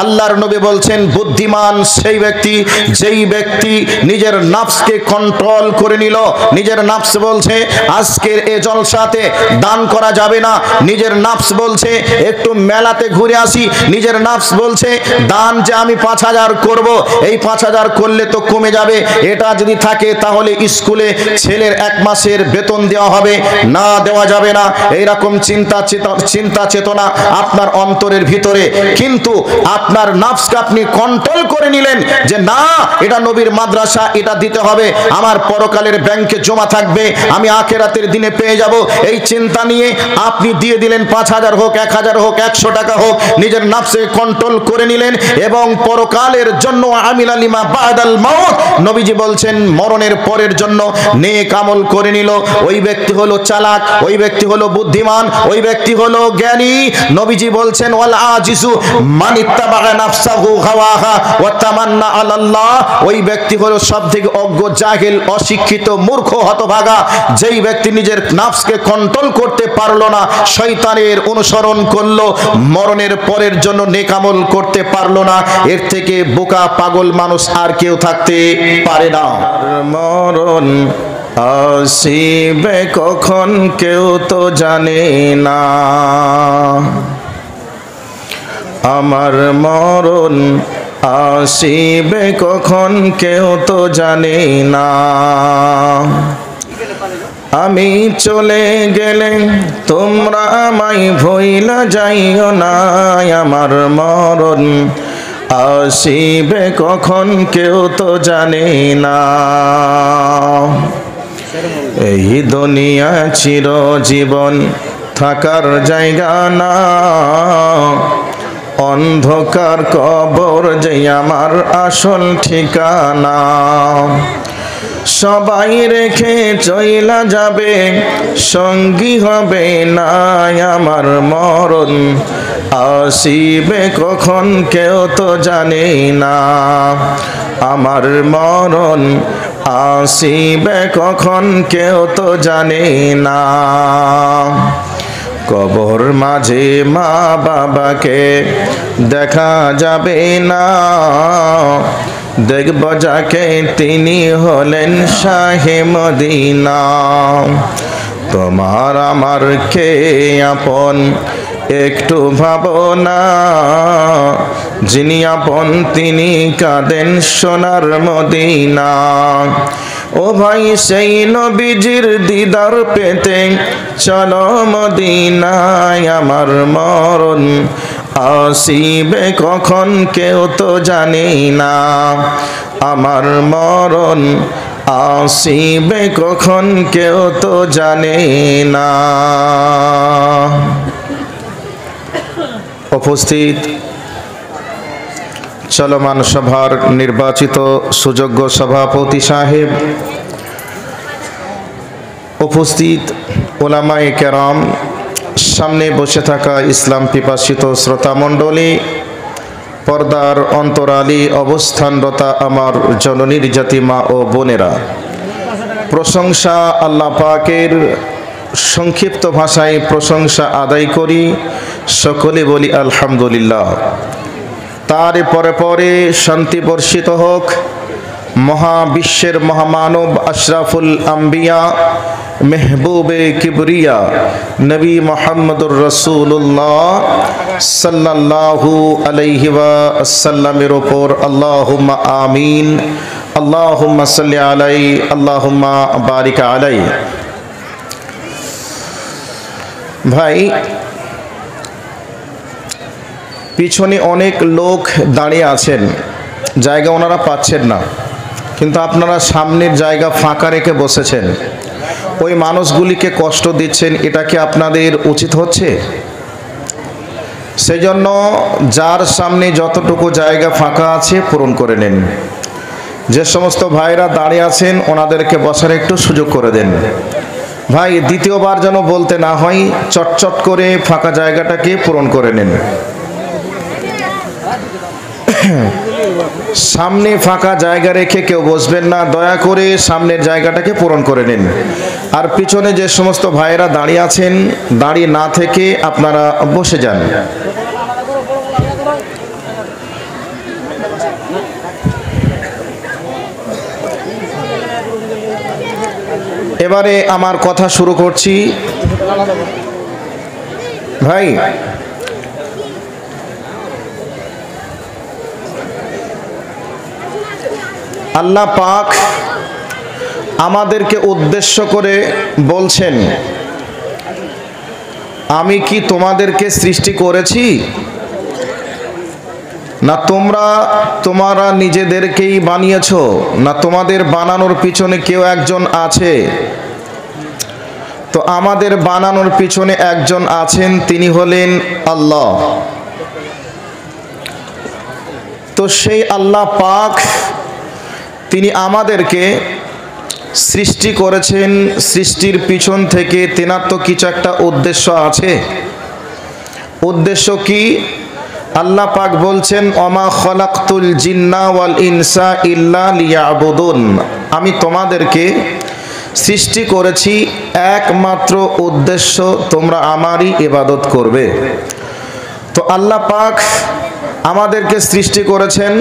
আল্লাহর নবী বলছেন বুদ্ধিমান সেই ব্যক্তি যেই ব্যক্তি নিজের নফসকে কন্ট্রোল করে নিল। নিজের নফস বলছে আজকের এই জলসাতে দান করা যাবে না, নিজের নফস বলছে একটু মেলাতে ঘুরে আসি, নিজের নফস বলছে দান যে আমি 5000 করব, এই 5000 করলে তো কমে যাবে, এটা যদি থাকে তাহলে স্কুলে ছেলের 1 মাসের বেতন দেওয়া হবে, না দেওয়া যাবে না। এইরকম চিন্তা চেতনা আপনার অন্তরের ভিতরে, কিন্তু আপনার নফসকে আপনি কন্ট্রোল করে নিলেন যে না এটা নবীর মাদ্রাসা, এটা দিতে হবে, আমার পরকালের ব্যাংকে জমা থাকবে, আমি আখিরাতের দিনে পেয়ে যাব। এই চিন্তা নিয়ে আপনি দিয়ে দিলেন 5000 হোক, 1000 হোক, 100 টাকা হোক, নিজের নফসে কন্ট্রোল করে নিলেন এবং পরকালের জন্য আমিলা লিমা বাদাল মাউত, নবীজি বলছেন মরণের পরের জন্য নেক আমল করে নিল। ওই ব্যক্তি হলো চালাক, ওই ব্যক্তি হলো বুদ্ধিমান, ওই ব্যক্তি হলো জ্ঞানী। নবীজি বলছেন ওয়াল আজিজু মান ইত্তাবা নাফসাহু হাওয়াহা ওয়া তামান্না আলাল্লাহ, ওই ব্যক্তি হলো সবথেকে অজ্ঞ, জাহেল, অশিক্ষিত, মূর্খ, হতভাগা, যেই ব্যক্তি নিজের নফসকে কন্ট্রোল করতে পারলো না, শয়তানের অনুসরণ করলো, মরণের পরের জন্য নেক আমল করতে পারলো না। এর থেকে বোকা পাগল মানুষ আর কেউ থাকতে পারে না। মরণ আসিবে কখন কেউ তো জানে না, আমার মরণ আসিবে কখন কেউ তো জানে না। আমি চলে গেলে তোমরা আমায় ভুইলা যাইও না, আমার মরণ আসিবে কখন কেউ তো জানে না। এই দুনিয়া চিরজীবন থাকার জায়গা না, অন্ধকার কবর যে আমার আসল ঠিকানা। সবাই রেখে চইলা যাবে, সঙ্গী হবে না, আমার মরণ আসিবে কখন কেউ তো জানে না, আমার মরণ আসিবে কখন কেউ তো জানে না। কবর মাঝে মা বাবাকে দেখা যাবে না, দেখব যাকে তিনি হলেন শাহে মদিনা। তোমার আমার কে আপন একটু ভাবনা, যিনি আপন তিনি কাঁদেন সোনার মদিনা। ও ভাই সেই নবীজির দিদার পেতে চলো মদিনায়, আমার মরণ আসিবে কখন কেউ তো জানে না, আমার মরণ আসিবে কখন কেউ তো জানে না। উপস্থিত চলমান সভার নির্বাচিত সুযোগ্য সভাপতি সাহেব, উপস্থিত উলামায়ে কেরাম, সামনে বসে থাকা ইসলাম পিপাসিত শ্রোতা মণ্ডলী, পর্দার অন্তরালী অবস্থানরতা আমার জননীর জাতি মা ও বোনেরা, প্রশংসা আল্লাহ পাকের। সংক্ষিপ্ত ভাষায় প্রশংসা আদায় করি, সকলে বলি আলহামদুলিল্লাহ। তার পরে পরে শান্তি বর্ষিত হোক মহাবিশ্বের মহামানব আশরাফুল আম্বিয়া মেহবুবে কিবরিয়া নবী মুহাম্মদুর রাসূলুল্লাহ সাল্লাল্লাহু আলাইহি ওয়াসাল্লামের উপর আল্লাহুম্মা আমিন, আল্লাহুম্মা সাল্লি আলাইহি, আল্লাহুম্মা বারিক আলাইহি। ভাই, পিছনে অনেক লোক দাঁড়িয়ে আছেন, জায়গা ওনারা পাচ্ছেন না, কিন্তু আপনারা সামনের জায়গা ফাঁকা রেখে বসেছেন, ওই মানুষগুলিকে কষ্ট দিচ্ছেন, এটা কি আপনাদের উচিত হচ্ছে? সেই জন্য যার সামনে যতটুকু জায়গা ফাঁকা আছে পূরণ করে নেন। যে সমস্ত ভাইরা দাঁড়িয়ে আছেন ওনাদেরকে বসার একটু সুযোগ করে দেন। ভাই, দ্বিতীয়বার যেন বলতে না হয়, চটচট করে ফাঁকা জায়গাটাকে পূরণ করে নেন। সামনে ফাঁকা জায়গা রেখে কেউ বসবেন না, দয়া করে সামনের জায়গাটাকে পূরণ করে নিন। আর পিছনে যে সমস্ত ভাইয়েরা দাঁড়িয়ে আছেন, দাঁড়িয়ে না থেকে আপনারা বসে যান। এবারে আমার কথা শুরু করছি। ভাই, আল্লাহ পাক আমাদেরকে উদ্দেশ্য করে বলছেন, আমি কি তোমাদেরকে সৃষ্টি করেছি, না তোমরা নিজেদেরকেই বানিয়েছো, না তোমাদের বানানোর পিছনে কেউ একজন আছে? তো আমাদের বানানোর পিছনে একজন আছেন, তিনি হলেন আল্লাহ। তো সেই আল্লাহ পাক তিনি আমাদেরকে সৃষ্টি করেছেন। সৃষ্টির পিছন থেকে তেনার তো কিছু একটা উদ্দেশ্য আছে। উদ্দেশ্য কি? আল্লাহ পাক বলছেন, ওমা খলাকতুল জিন্না ওয়াল ইনসা ইল্লা লিয়াবুদুন, আমি তোমাদেরকে সৃষ্টি করেছি একমাত্র উদ্দেশ্য তোমরা আমারই ইবাদত করবে। তো আল্লাহ পাক আমাদেরকে সৃষ্টি করেছেন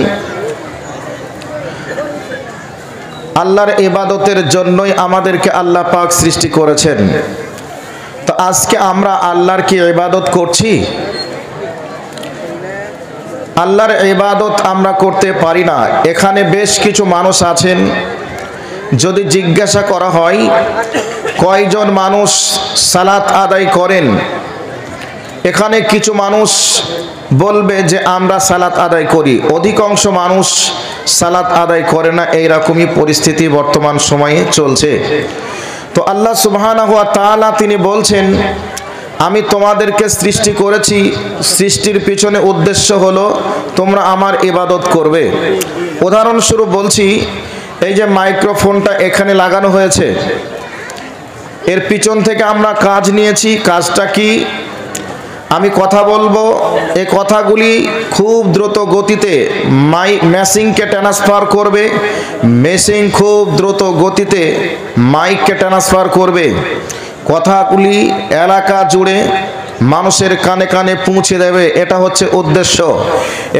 আল্লাহর ইবাদতের জন্যই, আমাদেরকে আল্লাহ পাক সৃষ্টি করেছেন। তো আজকে আমরা আল্লাহর কি ইবাদত করছি? আল্লাহর ইবাদত আমরা করতে পারি না। এখানে বেশ কিছু মানুষ আছেন, যদি জিজ্ঞাসা করা হয় কয়জন মানুষ সালাত আদায় করেন, এখানে কিছু মানুষ বলবে যে আমরা সালাত আদায় করি, অধিকাংশ মানুষ সালাত আদায় করে না। এইরকমই পরিস্থিতি বর্তমান সময়ে চলছে। তো আল্লাহ সুবহানাহু ওয়া তাআলা তিনি বলছেন, আমি তোমাদেরকে সৃষ্টি করেছি, সৃষ্টির পিছনে উদ্দেশ্য হলো তোমরা আমার ইবাদত করবে। উদাহরণস্বরূপ বলছি, এই যে মাইক্রোফোনটা এখানে লাগানো হয়েছে, এর পিছন থেকে আমরা কাজ নিয়েছি। কাজটা কি? আমি কথা বলবো, এই কথাগুলি খুব দ্রুত গতিতে মেশিনকে ট্রান্সফার করবে, মেশিন খুব দ্রুত গতিতে মাইককে ট্রান্সফার করবে। কথাগুলি এলাকা জুড়ে মানুষের কানে কানে পৌঁছে দেবে। এটা হচ্ছে উদ্দেশ্য।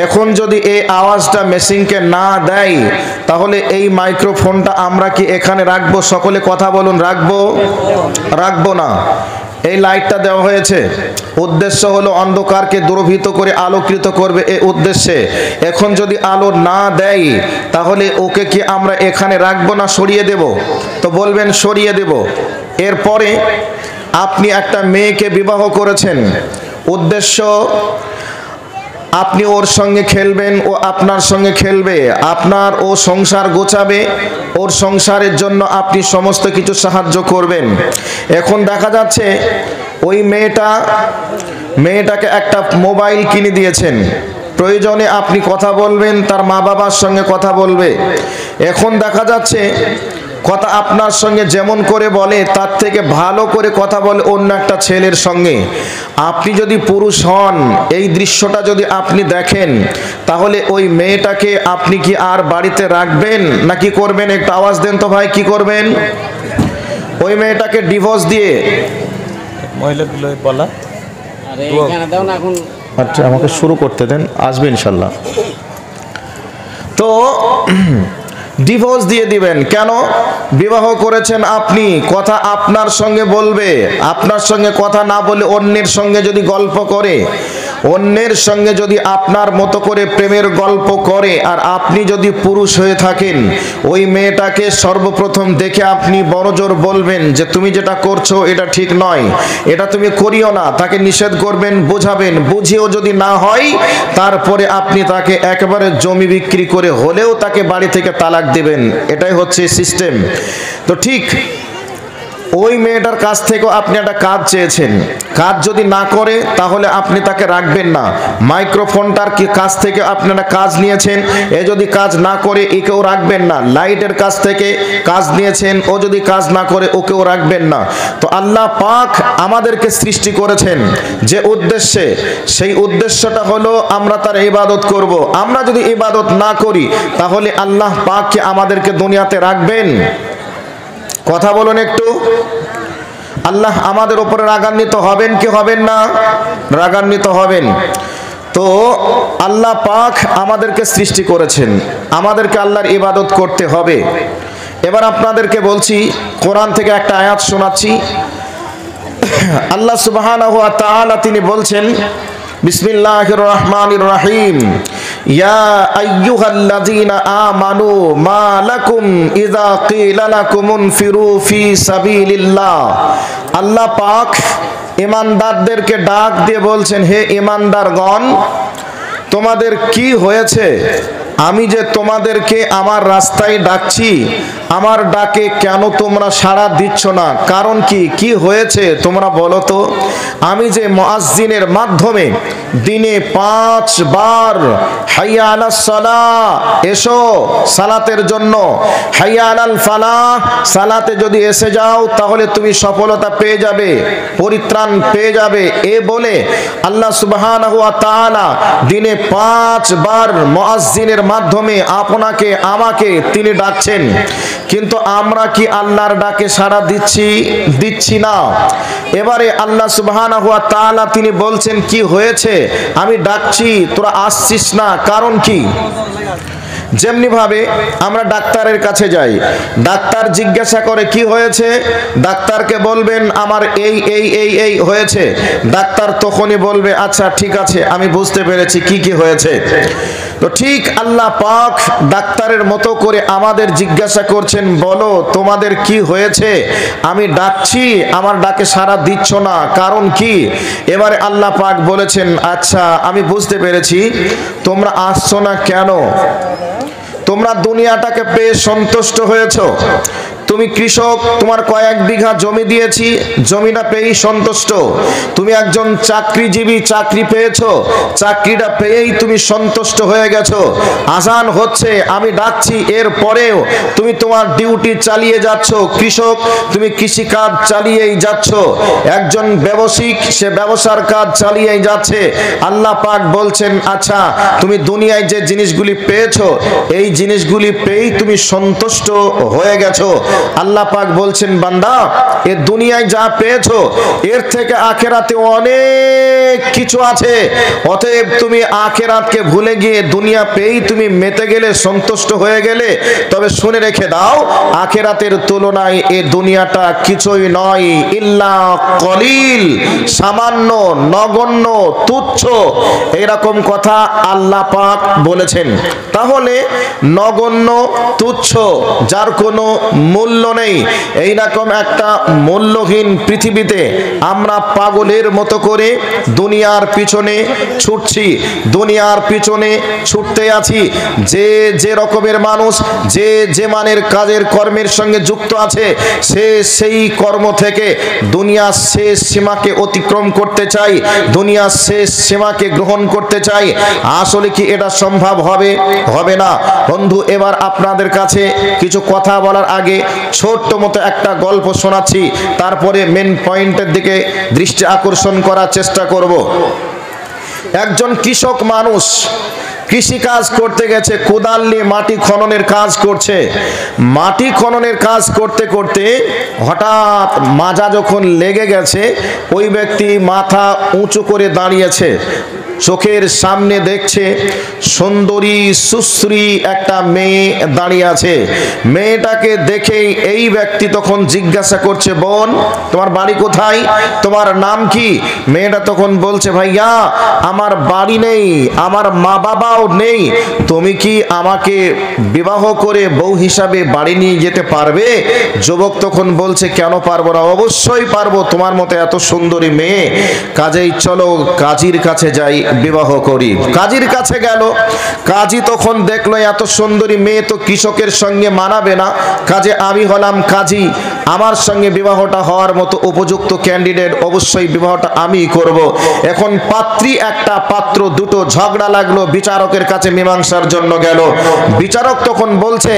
এখন যদি এই আওয়াজটা মেশিনকে না দেয়, তাহলে এই মাইক্রোফোনটা আমরা কি এখানে রাখবো? সকলে কথা বলুন, রাখবো? রাখবো না। এই লাইটটা দেওয়া হয়েছে, উদ্দেশ্য হলো অন্ধকারকে দূরভীত করে আলোকিত করবে, এই উদ্দেশ্যে। এখন যদি আলো না দেয়, তাহলে ওকে কি আমরা এখানে রাখবো না সরিয়ে দেব? তো বলবেন সরিয়ে দেব। এরপরে আপনি একটা মেয়েকে বিবাহ করেছেন, উদ্দেশ্য আপনি ওর সঙ্গে খেলবেন, ও আপনার সঙ্গে খেলবে, আপনার ও সংসার গোছাবে, ওর সংসারের জন্য আপনি সমস্ত কিছু সাহায্য করবেন। এখন দেখা যাচ্ছে ওই মেয়েটাকে একটা মোবাইল কিনে দিয়েছেন, প্রয়োজনে আপনি কথা বলবেন, তার মা বাবার সঙ্গে কথা বলবে। এখন দেখা যাচ্ছে কথা আপনার সঙ্গে যেমন করে বলে, তার থেকে ভালো করে কথা বলে অন্য একটা ছেলের সঙ্গে। আপনি যদি পুরুষ হন, এই দৃশ্যটা যদি আপনি দেখেন, তাহলে ওই মেয়েটাকে আপনি কি আর বাড়িতে রাখবেন না কি করবেন? একটু আওয়াজ দেন তো ভাই, কি করবেন? ওই মেয়েটাকে ডিভোর্স দিয়ে আচ্ছা, আমাকে শুরু করতে দেন, আসবে ইনশাল্লাহ। তো ডিভোর্স দিয়ে দিবেন। কেন? বিবাহ করেছেন আপনি, কথা আপনার সঙ্গে বলবে, আপনার সঙ্গে কথা না বলে অন্যের সঙ্গে যদি গল্প করে, অন্যের সঙ্গে যদি আপনার মতো করে প্রেমের গল্প করে, আর আপনি যদি পুরুষ হয়ে থাকেন, ওই মেয়েটাকে সর্বপ্রথম দেখে আপনি বড়জোর বলবেন যে তুমি যেটা করছো এটা ঠিক নয়, এটা তুমি করিও না। তাকে নিষেধ করবেন, বোঝাবেন, বুঝিয়েও যদি না হয়, তারপরে আপনি তাকে একেবারে জমি বিক্রি করে হলেও তাকে বাড়ি থেকে তালাক দিবেন। এটাই হচ্ছে সিস্টেম। তো ঠিক ওই মেয়েটার কাছ থেকেও আপনি একটা কাজ চেয়েছেন, কাজ যদি না করে তাহলে আপনি তাকে রাখবেন না। মাইক্রোফোনটার কাছ থেকে আপনি একটা কাজ নিয়েছেন, এ যদি কাজ না করে একেও রাখবেন না। লাইটের কাছ থেকে কাজ নিয়েছেন, ও যদি কাজ না করে ওকেও রাখবেন না। তো আল্লাহ পাক আমাদেরকে সৃষ্টি করেছেন যে উদ্দেশ্যে, সেই উদ্দেশ্যটা হলো আমরা তার ইবাদত করব। আমরা যদি ইবাদত না করি, তাহলে আল্লাহ পাক কি আমাদেরকে দুনিয়াতে রাখবেন? কথা বলুন একটু। আল্লাহ আমাদের উপরে রাগান্বিত হবেন কি হবেন না? রাগান্বিত হবেন। তো আল্লাহ পাক আমাদেরকে সৃষ্টি করেছেন, আমাদেরকে আল্লাহর ইবাদত করতে হবে। এবার আপনাদেরকে বলছি, কোরআন থেকে একটা আয়াত শোনাচ্ছি। আল্লাহ সুবহানাহু ওয়া তাআলা তিনি বলছেন, বিসমিল্লাহির রহমানির রহিম, ইয়া আইয়ুহাল্লাযীনা আমানু মা লাকুম ইযা ক্বিলা লাকুম ইনফিরু ফি সাবিলিল্লাহ। আল্লাহ পাক ঈমানদারদেরকে ডাক দিয়ে বলছেন, হে ঈমানদারগণ, তোমাদের কি হয়েছে? আমি যে তোমাদেরকে আমার রাস্তায় ডাকছি, আমার ডাকে কেন তোমরা সাড়া দিচ্ছ না? কারণ কি, কি হয়েছে তোমরা বলো তো? আমি যে মুয়াজ্জিনের মাধ্যমে দিনে 5 বার হাইয়া আলাস সালাহ, এসো সালাতের জন্য, হাইয়া আলাল ফালাহ, সালাতে যদি এসে যাও তাহলে তুমি সফলতা পেয়ে যাবে, পরিত্রাণ পেয়ে যাবে, এ বলে আল্লাহ সুবহানাহু ওয়া তাআলা দিনে 5 বার মুয়াজ্জিনের মাধ্যমে আপনাকে আমাকে তিনি ডাকছেন। কিন্তু আমরা কি আল্লাহর ডাকে সাড়া দিচ্ছি না? এবারে আল্লাহ সুবহানাহু ওয়া তাআলা তিনি বলছেন, কি হয়েছে? আমি ডাকছি তোরা আসছিস না, কারণ কি? যেমনি ভাবে আমরা ডাক্তারের কাছে যাই, ডাক্তার জিজ্ঞাসা করে কি হয়েছে, ডাক্তারকে বলবেন আমার এই এই এই এই হয়েছে, ডাক্তার তখনই বলবে আচ্ছা ঠিক আছে আমি বুঝতে পেরেছি কি কি হয়েছে। তো ঠিক আল্লাহ পাক ডাক্তারের মতো করে আমাদের জিজ্ঞাসা করছেন, বলো তোমাদের কি হয়েছে? আমি ডাকছি, আমার ডাকে সাড়া দিচ্ছ না, কারণ কি? এবারে আল্লাহ পাক বলেছেন, আচ্ছা আমি বুঝতে পেরেছি, তোমরা আসছো না কেন? তোমরা দুনিয়াটাকে পেয়ে সন্তুষ্ট হয়েছো। তুমি কৃষক, তোমার কয়েক বিঘা জমি দিয়েছি, জমিটা পেয়েই সন্তুষ্ট। তুমি একজন চাকরিজীবী, চাকরি পেয়েছো, চাকরিটা পেয়েই তুমি সন্তুষ্ট হয়ে গেছো। আজান হচ্ছে, আমি ডাকছি, এর পরেও তুমি তোমার ডিউটি চালিয়ে যাচ্ছ। কৃষক, তুমি কৃষিকাজ চালিয়েই যাচ্ছ। একজন ব্যবসায়িক, সে ব্যবসার কাজ চালিয়েই যাচ্ছে। আল্লাহ পাক বলছেন, আচ্ছা তুমি দুনিয়ায় যে জিনিসগুলি পেয়েছো, এই জিনিসগুলি পেয়েই তুমি সন্তুষ্ট হয়ে গেছো। আল্লাহ পাক বলছেন, বান্দা এ দুনিয়ায় যা পেয়েছো এর থেকে আখিরাতে অনেক কিছু আছে। অতএব তুমি আখিরাতকে ভুলে গিয়ে দুনিয়া পেয়েই তুমি মেতে গেলে, সন্তুষ্ট হয়ে গেলে, তবে শুনে রেখে দাও আখিরাতের তুলনায় এ দুনিয়াটা কিছুই নয়। ইল্লা কলিল, সামান্য, নগণ্য, তুচ্ছ, এরকম কথা আল্লাহ পাক বলেছেন। তাহলে নগণ্য, তুচ্ছ, যার কোনো মূল্য নেই, এইরকম একটা মূল্যহীন পৃথিবীতে আমরা পাগলের মতো করে দুনিয়ার পিছনে ছুটছি, দুনিয়ার পিছনে ছুটতে আছি। যে যে রকমের মানুষ, যে যে মানের কাজের কর্মের সঙ্গে যুক্ত আছে, সে সেই কর্ম থেকে দুনিয়ার শেষ সীমাকে অতিক্রম করতে চাই, দুনিয়ার শেষ সীমাকে গ্রহণ করতে চাই। আসলে কি এটা সম্ভব হবে? হবে না। বন্ধু, এবার আপনাদের কাছে কিছু কথা বলার আগে ছোট্ট মতো একটা গল্প শোনাচ্ছি, তারপরে মেন পয়েন্টের দিকে দৃষ্টি আকর্ষণ করার চেষ্টা করব। একজন কৃষক মানুষ কৃষি কাজ করতে গেছে, কোদাল নিয়ে মাটি খননের কাজ করছে। মাটি খননের কাজ করতে করতে হঠাৎ মাজা যখন লেগে গেছে, ওই ব্যক্তি মাথা উঁচু করে দাঁড়িয়েছে, চোখের সামনে দেখছে সুন্দরী সুশ্রী একটা মেয়ে দাঁড়িয়ে আছে। মেয়েটাকে দেখেই এই ব্যক্তি তখন জিজ্ঞাসা করছে, বোন তোমার বাড়ি কোথায়, তোমার নাম কি? মেয়েটা তখন বলছে, ভাইয়া আমার বাড়ি নেই, আমার মা বাবাও নেই, তুমি কি আমাকে বিবাহ করে বউ হিসাবে বাড়ি নিয়ে যেতে পারবে? যুবক তখন বলছে, কেন পারবো না, অবশ্যই পারবো, তোমার মতো এত সুন্দরী মেয়ে, কাজেই চলো কাজীর কাছে যাই, বিবাহ করি। কাজীর কাছে গেল। কাজী তখন দেখলো এত সুন্দরী মেয়ে তো কৃষকের সঙ্গে মানাবে না, কাজে আমি হলাম কাজী, আমার সঙ্গে বিবাহটা হওয়ার মতো উপযুক্ত ক্যান্ডিডেট, অবশ্যই বিবাহটা আমি করব। এখন পাত্রী একটা, পাত্র দুটো, ঝগড়া লাগলো, বিচারকের কাছে মীমাংসার জন্য গেল। বিচারক তখন বলছে,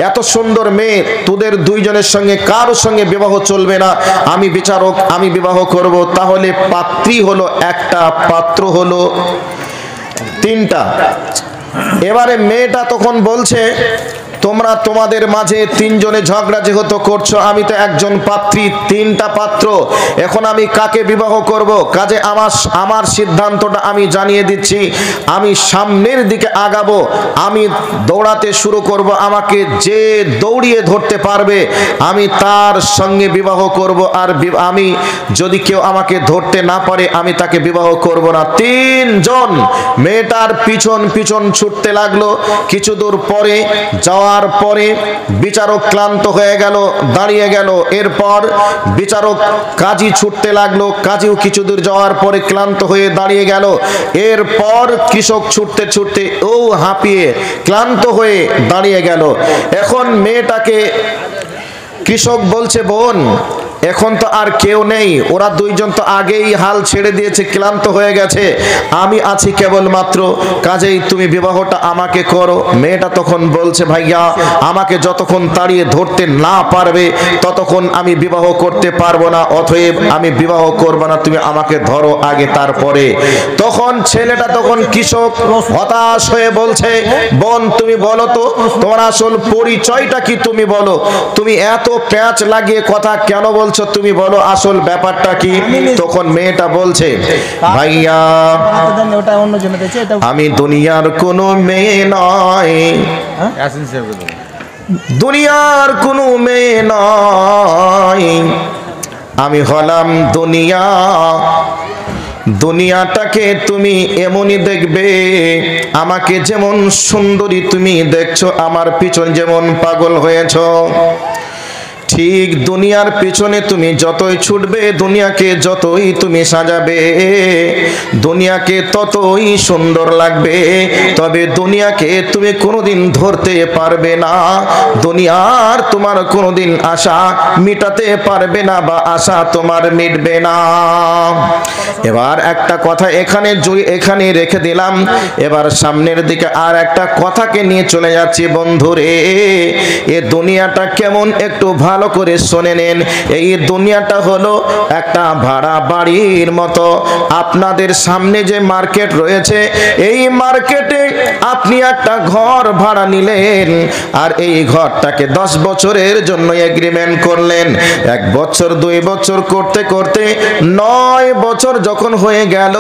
এত সুন্দর মেয়ে, তোদের দুইজনের সঙ্গে কারোর সঙ্গে বিবাহ চলবে না, আমি বিচারক, আমি বিবাহ করব। তাহলে পাত্রী হলো একটা, পাত্র হলো 3টা। এবারে মেয়েটা তখন বলছে, তোমরা তোমাদের মাঝে তিনজনে ঝগড়া যেহেতু করছো, আমি তো একজন পাত্রী, তিনটা পাত্র, এখন আমি কাকে বিবাহ করব? কাজে আমার সিদ্ধান্তটা আমি জানিয়ে দিচ্ছি, আমি সামনের দিকে আগাবো, আমি দৌড়াতে শুরু করব, আমাকে যে দৌড়িয়ে ধরতে পারবে আমি তার সঙ্গে বিবাহ করব, আর আমি যদি কেউ আমাকে ধরতে না পারে আমি তাকে বিবাহ করব না। তিনজন মেয়েটার পিছন পিছন ছুটতে লাগলো। কিছু দূর পরে যাওয়ার পরে বিচারক ক্লান্ত হয়ে গেল, দাঁড়িয়ে গেল। এরপর বিচারক কাজী ছুটতে লাগলো, কাজীও কিছু দূর যাওয়ার পরে ক্লান্ত হয়ে দাঁড়িয়ে গেল। এরপর কৃষক ছুটতে ছুটতে ও হাঁপিয়ে ক্লান্ত হয়ে দাঁড়িয়ে গেল। এখন মেয়েটাকে কৃষক বলছে, বোন এখন তো আর কেউ নেই, ওরা দুইজন তো আগেই হাল ছেড়ে দিয়েছে, ক্লান্ত হয়ে গেছে, আমি আছি কেবলমাত্র, কাজেই তুমি বিবাহটা আমাকে করো। মেয়েটা তখন বলছে, ভাইয়া আমাকে যতক্ষণ তাড়িয়ে ধরতে না পারবে ততক্ষণ আমি বিবাহ করতে পারবো না, অতএব আমি বিবাহ করবো না, তুমি আমাকে ধরো আগে তারপরে। তখন ছেলেটা, তখন কৃষক হতাশ হয়ে বলছে, বোন তুমি বলো তো তোমার আসল পরিচয়টা কি, তুমি বলো, তুমি এত প্যাঁচ লাগিয়ে কথা কেন বলছো, তুমি বলো আসল ব্যাপারটা কি। তখন মেয়েটা বলছে, ভাইয়া আমি দুনিয়ার কোনো মেয়ে নয়, দুনিয়ার কোনো মেয়ে নয়, আমি হলাম দুনিয়া, দুনিয়াটাকে তুমি এমনই দেখবে, আমাকে যেমন সুন্দরী তুমি দেখছো, আমার পিছন যেমন পাগল হয়েছো, ঠিক দুনিয়ার পিছনে তুমি যতই ছুটবে, দুনিয়াকে যতই তুমি সাজাবে, দুনিয়াকে ততই সুন্দর লাগবে, তবে দুনিয়াকে তুমি কোনোদিন ধরতে পারবে না, দুনিয়ার তোমার কোনোদিন আশা মিটাতে পারবে না, বা আশা তোমার মিটবে না। এবার একটা কথা এখানে রেখে দিলাম, এবার সামনের দিকে আর একটা কথাকে নিয়ে চলে যাচ্ছি। বন্ধুরে, এ দুনিয়াটা কেমন একটু ভালো করে শুনে নেন। এই দুনিয়াটা হলো একটা ভাড়া বাড়ির মতো। আপনাদের সামনে যে মার্কেট রয়েছে, এই মার্কেটে আপনি একটা ঘর ভাড়া নিলেন, আর এই ঘরটাকে 10 বছরের জন্য এগ্রিমেন্ট করলেন। 1 বছর 2 বছর করতে করতে 9 বছর যখন হয়ে গেল,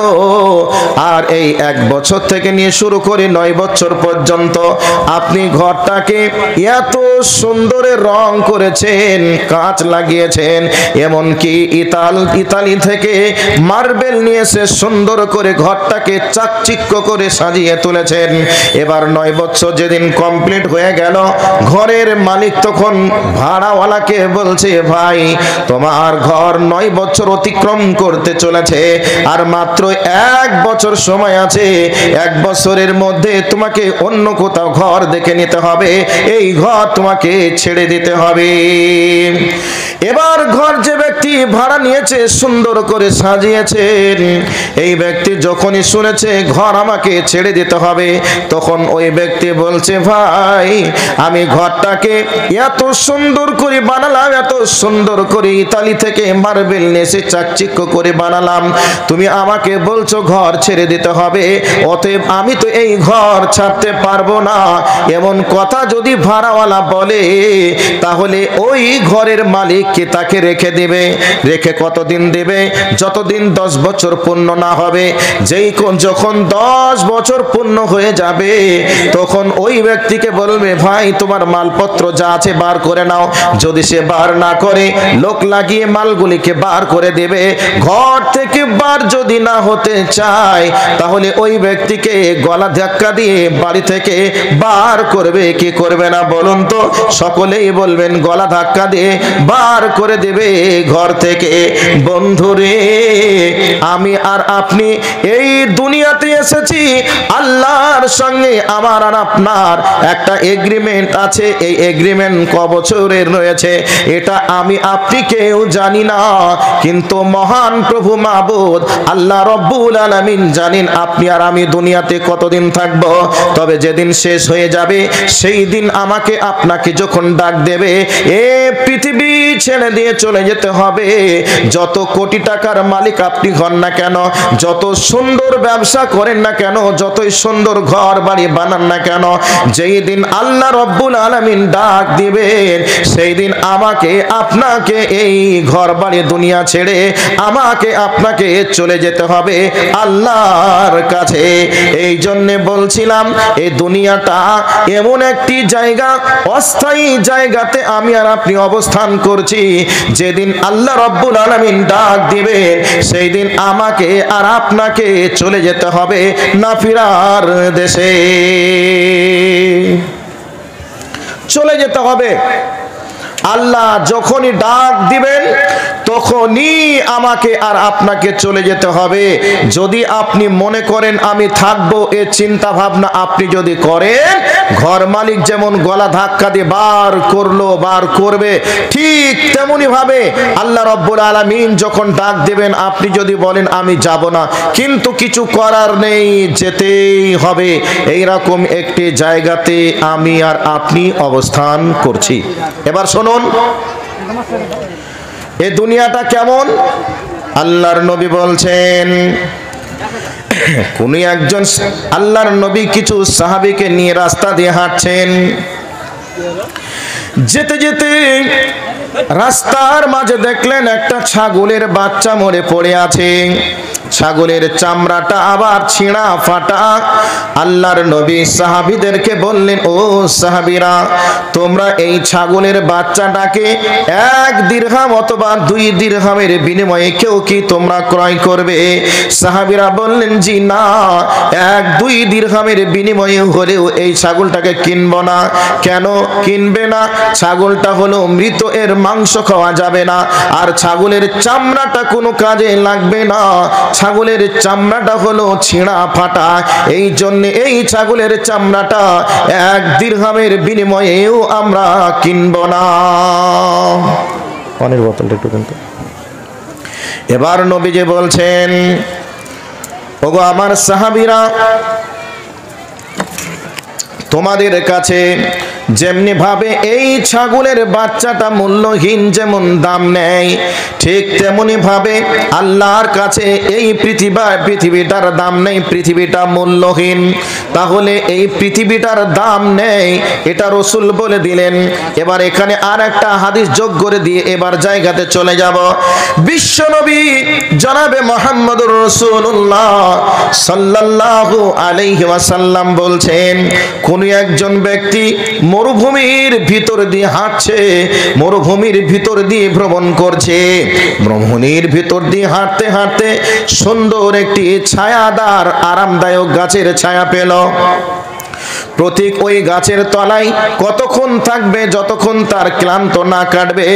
আর এই 1 বছর থেকে নিয়ে শুরু করে 9 বছর পর্যন্ত আপনি ঘরটাকে এত সুন্দরে রং করেছেন, কাঁচ লাগিয়েছেন, এমনকি ইতালি থেকে মার্বেল নিয়ে এসে সুন্দর করে ঘরটাকে চাকচিক্য করে সাজিয়ে তুলেছেন। এবার 9 বছর যেদিন কমপ্লিট হয়ে গেল, ঘরের মালিক তখন ভাড়াওয়ালাকে বলছে, ভাই তোমার ঘর 9 বছর অতিক্রম করতে চলেছে, আর মাত্র 1 বছর সময় আছে, 1 বছরের মধ্যে তোমাকে অন্য কোথাও ঘর দেখে নিতে হবে, এই ঘর তোমাকে ছেড়ে দিতে হবে। এবার ঘর যে ব্যক্তি ভাড়া নিয়েছে, সুন্দর করে সাজিয়েছেন, এই ব্যক্তি যখনই শুনেছে ঘর আমাকে ছেড়ে দিতে হবে, তখন ওই ব্যক্তি বলছে, ভাই আমি ঘরটাকে এত সুন্দর করে বানালাম, এত সুন্দর করে ইতালি থেকে মার্বেল নিয়ে এসে চাকচিক্য করে বানালাম, তুমি আমাকে বলছো ঘর ছেড়ে দিতে হবে, অতএব আমি তো এই ঘর ছাড়তে পারবো না। এমন কথা যদি ভাড়াওয়ালা বলে, তাহলে ওই ঘরের মালিককে তাকে রেখে দিবে। রেখে কতদিন দেবে? যতদিন 10 বছর পূর্ণ না হবে। যখন 10 বছর পূর্ণ হয়ে যাবে, তখন ওই ব্যক্তিকে বলবে, ভাই তোমার মালপত্র যা আছে বার করে নাও। যদি সে বার না করে, লোক লাগিয়ে মালগুলিকে বার করে দেবে। ঘর থেকে বার যদি না হতে চায়, তাহলে ওই ব্যক্তিকে গলা ধাক্কা দিয়ে বাড়ি থেকে বার করবে কি করবে না বলুন তো? সকলেই বলবেন গলা ধাক্কা দিয়ে বার করে দেবে ঘর থেকে। বন্ধুরে, আমি আর আপনি এই দুনিয়াতে এসেছি, আল্লাহর সঙ্গে আমার আর আপনার একটা এগ্রিমেন্ট আছে। এই এগ্রিমেন্ট ক বছরের রয়েছে এটা আমি আপনি কেউ জানি না, কিন্তু মহান প্রভু মাবুদ আল্লাহ রব্বুল আলামিন জানেন আপনি আর আমি দুনিয়াতে কতদিন থাকব। তবে যেদিন শেষ হয়ে যাবে, সেই দিন আমাকে আপনাকে যখন ডাক দেবে, এ পৃথিবী ছেড়ে দিয়ে চলে যেতে হবে। যত কোটি টাকার মালিক আপনি হন না কেন, যত সুন্দর ব্যবসা করেন না কেন, যতই সুন্দর ঘর বাড়ি বানান না কেন, যেই দিন আল্লাহ রব্বুল আলামিন ডাক দিবেন, সেই দিন আমাকে আপনাকে এই ঘর বাড়ি দুনিয়া ছেড়ে আমাকে আপনাকে চলে যেতে হবে আল্লাহর কাছে। এই জন্যে বলছিলাম এই দুনিয়াটা এমন একটি জায়গা, অস্থায়ী জায়গাতে আমি আর আপনি অবস্থান করছি। যেদিন আল্লাহ রব্বুল আলামিন ডাক দিবেন, সেই দিন আমাকে আর আপনাকে চলে যেতে হবে না ফিরার দেশে, চলে যেতে হবে। আল্লাহ যখনই ডাক দিবেন তখনই আমাকে আর আপনাকে চলে যেতে হবে। যদি আপনি মনে করেন আমি থাকবো, এ চিন্তা ভাবনা আপনি যদি করেন, ঘর মালিক যেমন গলা ধাক্কা দিয়ে বার করলো, বার করবে, ঠিক তেমনি ভাবে আল্লাহ রব্বুল আলামিন যখন ডাক দিবেন, আপনি যদি বলেন আমি যাব না, কিন্তু কিছু করার নেই, যেতেই হবে। এইরকম একটি জায়গাতে আমি আর আপনি অবস্থান করছি। এবার শুনুন এই দুনিয়াটা কেমন। আল্লাহর নবী বলছেন, কোন একজন আল্লাহর নবী কিছু সাহাবীকে নিয়ে রাস্তা দিয়ে হাঁটছেন। যেতে যেতে রাস্তার মাঝে দেখলেন একটা ছাগলের বাচ্চা মরে পড়ে আছে। ছাগলের চামড়াটা আবার ছিঁড়া ফাটা। আল্লাহর নবী সাহাবীদেরকে বললেন, ও সাহাবীরা, তোমরা এই ছাগলের বাচ্চাটাকে 1 দিরহাম অথবা 2 দিরহামের বিনিময়ে কেউ কি তোমরা ক্রয় করবে? সাহাবীরা বললেন, জি না, 1-2 দিরহামের বিনিময়ে হলেও এই ছাগলটাকে কিনবো না। কেন কিনবে না? ছাগলটা হলো মৃত, এর মাংস খাওয়া যাবে না, আর ছাগলের চামড়াটা কোনো কাজে লাগবে না। ছাগলের চামড়াটা হলো ছিঁড়া ফাটা, এই জন্য এই ছাগলের চামড়াটা 1 দিরহামের বিনিময়েও আমরা কিনব না। পানির বোতলটা একটু কিন্তু। এবার নবীজি বলছেন, ওগো আমার সাহাবীরা, তোমাদের কাছে যেমনি ভাবে এই ছাগলের বাচ্চাটা মূল্যহীন যেমন দাম নেয়, ঠিক তেমনি ভাবে আল্লাহর কাছে এই পৃথিবীটার দাম নেই, পৃথিবীটা মূল্যহীন। তাহলে এই পৃথিবীটার দাম নেই, এটা রাসূল বলে দিলেন। এবার এখানে আর একটা হাদিস যোগ করে দিয়ে এবার জায়গাতে চলে যাব। বিশ্বনবী জনাবে মুহাম্মদুর রাসূলুল্লাহ সাল্লাল্লাহু আলাইহি ওয়াসাল্লাম বলছেন, কোন একজন ব্যক্তি মরুভূমির ভিতর দিয়ে হাঁটছে, মরুভূমির ভিতর দিয়ে ভ্রমণ করছে। ভ্রমণের ভিতর দিয়ে হাঁটতে হাঁটতে সুন্দর একটি ছায়াদার আরামদায়ক গাছের ছায়া পেল। প্রতীক ওই গাছের তলায় কতক্ষণ থাকবে? যতক্ষণ তার ক্লান্ত না কাটবে।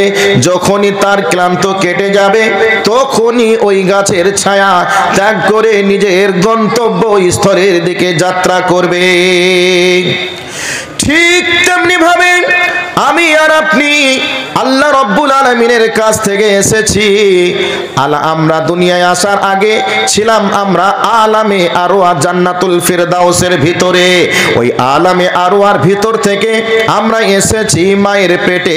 যখনই তার ক্লান্ত কেটে যাবে, তখনই ওই গাছের ছায়া ত্যাগ করে নিজের গন্তব্য স্থলের দিকে যাত্রা করবে। ঠিক তেমনি ভাবে আমি আর আপনি আল্লাহ রব্বুল আলামিনের কাছ থেকে এসেছি। আমরা দুনিয়ায় আসার আগে ছিলাম আমরা আলামে আরওয়া জান্নাতুল ফিরদাউসের ভিতরে। ওই আলামে আরওয়ার ভিতর থেকে আমরা এসেছি মায়ের পেটে,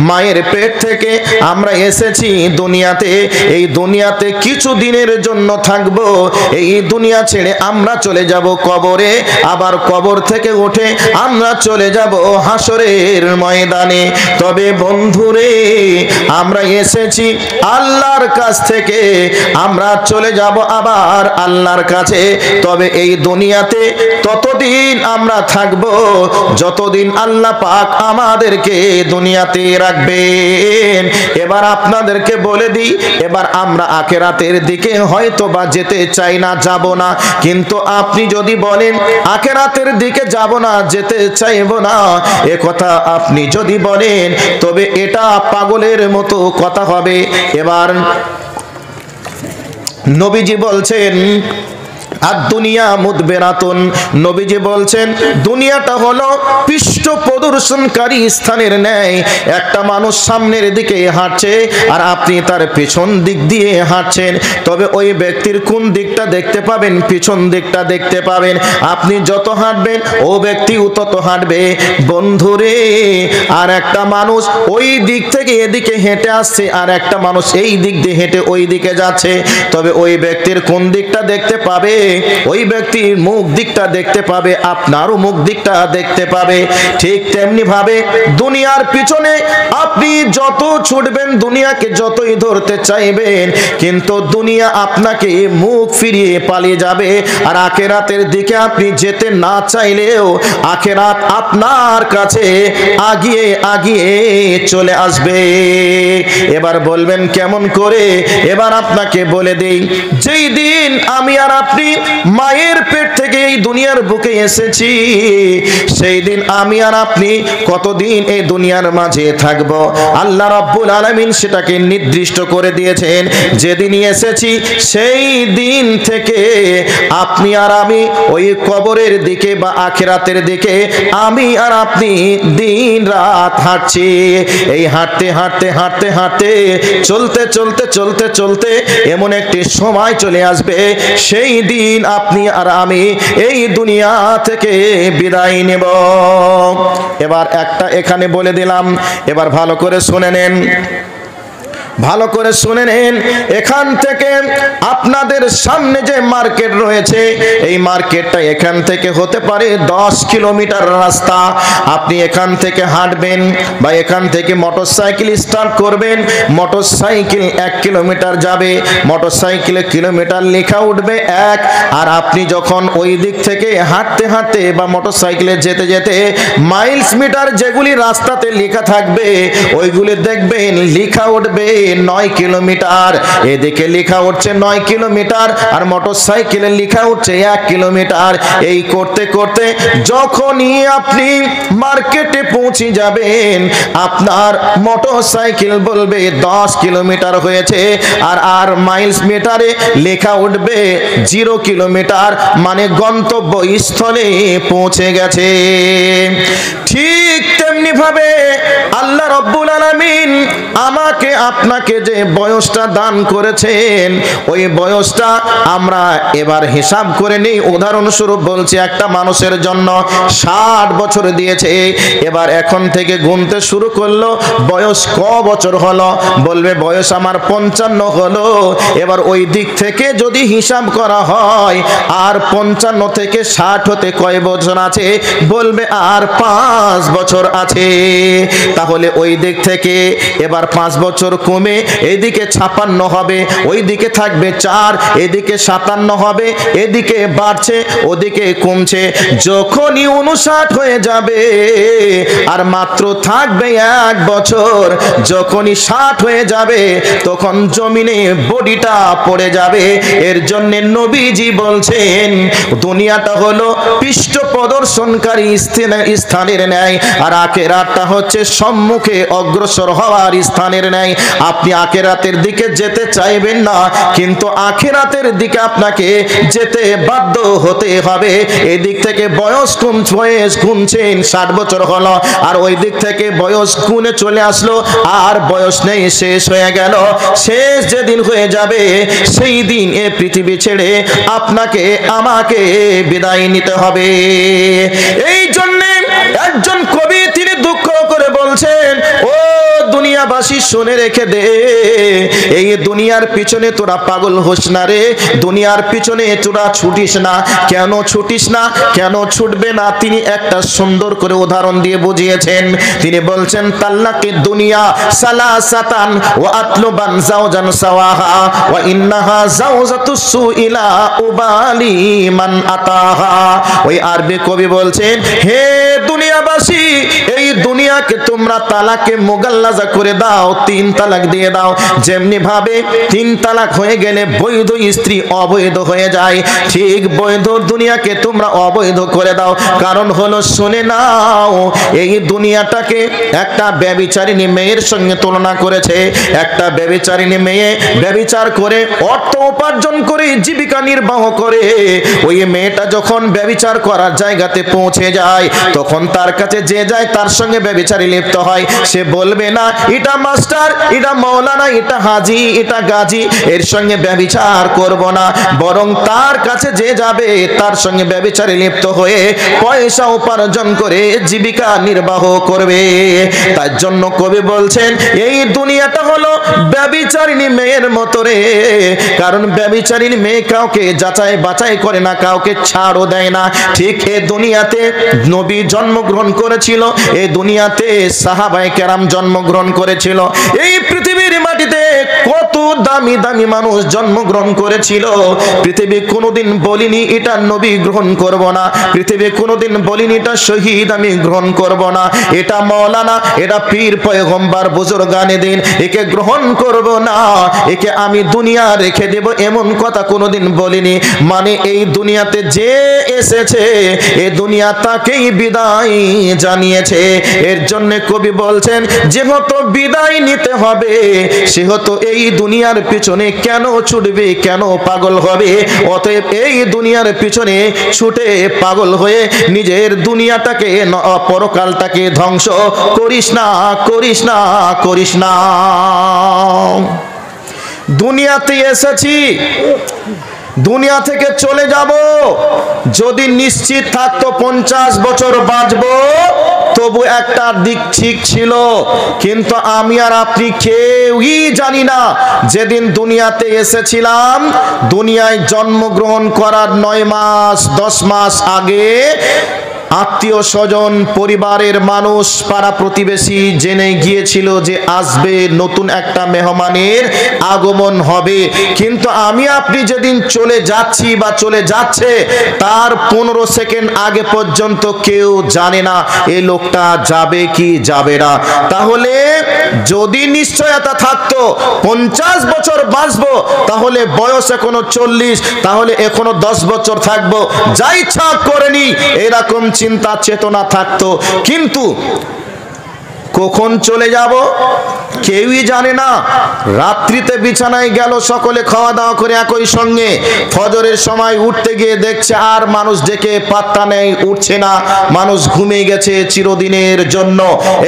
মায়ের পেট থেকে আমরা এসেছি দুনিয়াতে। এই দুনিয়াতে কিছু দিনের জন্য থাকব, এই দুনিয়া ছেড়ে আমরা চলে যাব কবরে, আবার কবর থেকে উঠে আমরা চলে যাব হাসরের ময়দানে। তবে বন্ধুরে, আমরা এসেছি আল্লাহর কাছ থেকে, আমরা চলে যাব আবার আল্লাহর কাছে। তবে এই দুনিয়াতে ততদিন আমরা থাকব যতদিন আল্লাহ পাক আমাদেরকে দুনিয়াতে রাখবেন। এবার আপনাদেরকে বলে দিই, এবার আমরা আখিরাতের দিকে হয়তো বা যেতে চাই না, যাব না। কিন্তু আপনি যদি বলেন আখিরাতের দিকে যাব না, যেতে চাইব না, এ কথা আপনি যদি বলেন, তবে এটা পাগলের মতো কথা হবে। এবার নবীজি বলছেন, আর দুনিয়া মুদবিরাতুন, নবীজি বলছেন দুনিয়াটা হলো পৃষ্ঠ প্রদর্শনকারী স্থানের ন্যায়। একটা মানুষ সামনের দিকে হাঁটছে আর আপনি তার পেছন দিক দিয়ে হাঁটছেন, তবে ওই ব্যক্তির কোন দিকটা দেখতে পাবেন? পিছন দিকটা দেখতে পাবেন। আপনি যত হাঁটবেন ও ব্যক্তিও তত হাঁটবে। বন্ধুরে, আর একটা মানুষ ওই দিক থেকে এদিকে হেঁটে আসছে, আর একটা মানুষ এই দিক দিয়ে হেঁটে ওই দিকে যাচ্ছে, তবে ওই ব্যক্তির কোন দিকটা দেখতে পাবে? ওই ব্যক্তির মুখ দিকটা দেখতে পাবে, আপনারও মুখ দিকটা দেখতে পাবে। ঠিক তেমনি ভাবে দুনিয়ার পিছনে আপনি যত ছুটবেন, দুনিয়াকে যতই ধরতে চাইবেন, কিন্তু দুনিয়া আপনাকে মুখ ফিরিয়ে পালিয়ে যাবে। আর আখিরাতের দিকে আপনি যেতে না চাইলেও আখিরাত আপনার কাছে আগিয়ে আগিয়ে চলে আসবে। এবার বলবেন কেমন করে? এবার আপনাকে বলে দেই, যেই দিন আমি আর আপনি মায়ের পেট থেকে এই দুনিয়ার বুকে এসেছি, সেই দিন আমি আর আপনি কতদিন এই দুনিয়ার মাঝে থাকব? আল্লাহ রাব্বুল আলামিন সেটাকে নির্দিষ্ট করে দিয়েছেন। যেদিনই এসেছি সেই দিন থেকে আপনি আর আমি ওই কবরের দিকে বা আখিরাতের দিকে আমি আর আপনি দিন রাত হাঁটছি। এই হাঁটতে হাঁটতে হাঁটতে হাঁটতে চলতে চলতে চলতে চলতে এমন একটি সময় চলে আসবে, সেই দিন আপনি আর আমি এই দুনিয়া থেকে বিদায় নেব। এবার একটা এখানে বলে দিলাম, এবার ভালো করে শুনে নেন, ভালো করে শুনে নেন। এখান থেকে আপনাদের সামনে যে মার্কেট রয়েছে, এই মার্কেটটা এখান থেকে হতে পারে 10 কিলোমিটার রাস্তা। আপনি এখান থেকে হাঁটবেন বা এখান থেকে মোটরসাইকেল স্টার্ট করবেন, মোটরসাইকেল 1 কিলোমিটার যাবে, মোটরসাইকেলে কিলোমিটার লেখা উঠবে 1। আর আপনি যখন ওই দিক থেকে হাঁটতে হাঁটতে বা মোটরসাইকেলে যেতে যেতে মাইলস মিটার যেগুলি রাস্তাতে লেখা থাকবে, ওইগুলি দেখবেন লেখা উঠবে 9 কিলোমিটার। এদিকে লেখা উঠছে 9 কিলোমিটার আর মোটরসাইকেলে লেখা উঠছে 1 কিলোমিটার। এই করতে করতে যখনই আপনি মার্কেটে পৌঁছে যাবেন, আপনার মোটরসাইকেল বলবে 10 কিলোমিটার হয়েছে, আর মাইলস মিটারে লেখা উঠবে 0 কিলোমিটার, মানে গন্তব্য স্থলে পৌঁছে গেছে। ঠিক তেমনি ভাবে আল্লাহ রাব্বুল আলামিন আমাকে আপনাকে যে বয়সটা দান করেছেন, ওই বয়সটা আমরা এবার হিসাব করে নেই। উদাহরণস্বরূপ বলছি, একটা মানুষের জন্য 60 বছর দিয়েছে, এবার এখন থেকে গুনতে শুরু করলো বয়স ক বছর হলো? বলবে বয়স আমার 55 হলো। এবার ওই দিক থেকে যদি হিসাব করা হয়, আর 55 থেকে 60 হতে কয় বছর আছে? বলবে আর 5 বছর আছে। তাহলে ওই দিক থেকে এবার 5 বছর কমে এদিকে 56 হবে, ওই দিকে থাকবে 4, এদিকে 57 হবে, এদিকে বাড়ছে ওদিকে কমছে। যখনই 59 হয়ে যাবে আর মাত্র থাকবে 1 বছর, যখনই 60 হয়ে যাবে তখন জমিনে বডিটা পড়ে যাবে। এর জন্য নবীজি বলছেন দুনিয়াটা হলো পৃষ্ঠ প্রদর্শনকারী স্থানের ন্যায়, আর আখিরাতটা হচ্ছে সম্মুখে অগ্রসর হওয়ার স্থানের ন্যায়। আপনি আখিরাতের দিকে যেতে চাইবেন না, কিন্তু আখিরাতের দিকে আপনাকে যেতে বাধ্য হতে হবে। এদিক থেকে বয়স গুনছেন 60 বছর হলো, আর ওই দিক থেকে বয়স গুনে চলে আসলো, আর বয়স নেই, শেষ হয়ে গেল। শেষ যেদিন হয়ে যাবে সেই দিন এ পৃথিবী ছেড়ে আপনাকে আমাকে বিদায় নিতে হবে। এই জন্য একজন কবি তিনি দুঃখ করে বলছেন, ও দুনিয়াবাসী শুনে রেখে দে, এই দুনিয়ার পিছনে তোরা পাগল হোস না রে, দুনিয়ার পিছনে তোরা ছুটিস না। কেন ছুটিস না, কেন ছুটবে না? তিনি একটা সুন্দর করে উদাহরণ দিয়ে বুঝিয়েছেন। তিনি বলছেন তাল্লাকি দুনিয়া সালাসাতান ওয়া আতলুবান জাওজান সাওয়াহা ওয়া ইন্নাহা জাওজাতুস সুইলা উবালি মান আতাহা। ওই আরবি কবি বলছেন, হে দুনিয়াবাসী, এই দুনিয়া দুনিয়াকে তোমরা তালাকে মুগাল্লাজা করে দাও, 3 তালাক দিয়ে দাও। যেমনি ভাবে 3 তালাক হয়ে গেলে বৈধ স্ত্রী অবৈধ হয়ে যায়, ঠিক বৈধ দুনিয়াকে তোমরা অবৈধ করে দাও। কারণ হলো, শুনে নাও, এই দুনিয়াটাকে একটা ব্যভিচারিণী মেয়ের সঙ্গে তুলনা করেছে। একটা ব্যভিচারিণী মেয়ে ব্যভিচার করে অর্থ উপার্জন করে জীবিকা নির্বাহ করে, ওই মেয়েটা যখন ব্যভিচার করার জায়গাতে পৌঁছে যায়, তখন তার কাছে যে যায় তার সঙ্গে ব্যভিচারী লিপ্ত হয়। সে বলবে না এটা মাস্টার, এটা মৌলানা, এটা হাজি, এটা গাজী, এর সঙ্গে ব্যভিচার করব না, বরং তার কাছে যে যাবে তার সঙ্গে ব্যভিচারী লিপ্ত হয়ে পয়সা উপার্জন করে জীবিকা নির্বাহ করবে। তার জন্য কবি বলছেন, এই দুনিয়াটা হলো ব্যভিচারিণী মেয়ের মতো রে। কারণ ব্যভিচারিণী মেয়ে কাউকে যাচাই বাছাই করে না, কাউকে ছাড়ও দেয় না। ঠিক এই দুনিয়াতে নবী জন্মগ্রহণ করেছিল, এই দুনিয়াতে সাহাবায়ে কেরাম জন্মগ্রহণ করেছিল, এই পৃথিবীর মাটিতে কত দামি দামি মানুষ জন্মগ্রহণ করেছিল। পৃথিবী কোনোদিন বলিনি এটা নবী গ্রহণ করব না, পৃথিবী কোনোদিন বলিনি এটা শহীদ আমি গ্রহণ করব না, এটা মাওলানা, এটা পীর পয়গম্বর বুজুর্গানে দিন একে গ্রহণ করব না, একে আমি দুনিয়া রেখে দেব, এমন কথা কোনোদিন বলিনি। মানে এই দুনিয়াতে যে এসেছে এই দুনিয়া তাকেই বিদায় জানিয়েছে। এর জন্য কবি বলছেন, যেহেতু বিদায় নিতে হবে সেহেতু এই দুনিয়ার পিছনে কেন ছুটবে, কেন পাগল হবে? অতএব এই দুনিয়ার পিছনে ছুটে পাগল হয়ে নিজের দুনিয়াটাকে পরকালটাকে ধ্বংস করিস না, করিস না, করিস না। দুনিয়াতে এসেছি, দুনিয়া থেকে চলে যাব, যদি নিশ্চিত থাকতো 50 বছর বাঁচবো তবু একটা দিক ঠিক ছিল। কিন্তু আমি আর আপনি কেউই জানি না যেদিন দুনিয়াতে এসেছিলাম, দুনিয়ায় জন্মগ্রহণ করার 9 মাস 10 মাস আগে আত্মীয় স্বজন পরিবারের মানুষ পাড়া প্রতিবেশী জেনে গিয়েছিল যে আসবে, নতুন একটা মেহমানের আগমন হবে। কিন্তু আমি আপনি যেদিন চলে যাচ্ছি বা চলে যাচ্ছে তার 15 সেকেন্ড আগে পর্যন্ত কেউ জানে না এই লোকটা যাবে কি যাবে না। তাহলে যদি নিশ্চয়তা থাকতো 50 বছর বাঁচবো, তাহলে বয়স এখনো 40, তাহলে এখনো 10 বছর থাকবো, যা ইচ্ছা করে নি, এরকম চিন্তা চেতনা থাকতো। কিন্তু কখন চলে যাব কেউই জানে না। রাত্রিতে বিছানায় গেল, সকলে খাওয়া দাওয়া করে একই সঙ্গে, ফজরের সময় উঠতে গিয়ে দেখছে আর মানুষ ডেকে পাত্তা নেই, উঠছে না, মানুষ ঘুমিয়ে গেছে চিরদিনের জন্য।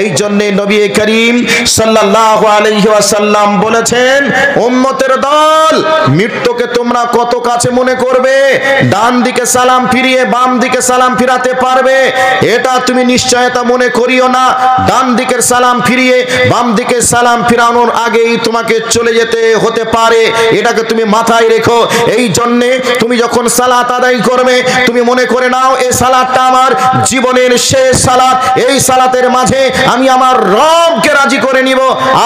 এই জন্য নবী করিম সাল্লাল্লাহু আলাইহি ওয়াসাল্লাম বলেছেন, উম্মতের দল, মৃত্যুকে তোমরা কত কাছে মনে করবে, ডান দিকে সালাম ফিরিয়ে বাম দিকে সালাম ফিরাতে পারবে, এটা তুমি নিশ্চয়তা মনে করিও না। ডান দিকে সালাম ফিরিয়ে বাম দিকে সালাম ফিরানোর আগেই তোমাকে চলে যেতে হতে পারে, এটাকে তুমি মাথায় রেখো। এই জন্য তুমি যখন সালাত আদায় করবে তুমি মনে করে নাও এই সালাতটা আমার জীবনের শেষ সালাত, এই সালাতের মাঝে আমি আমার রবকে রাজি করে নিব,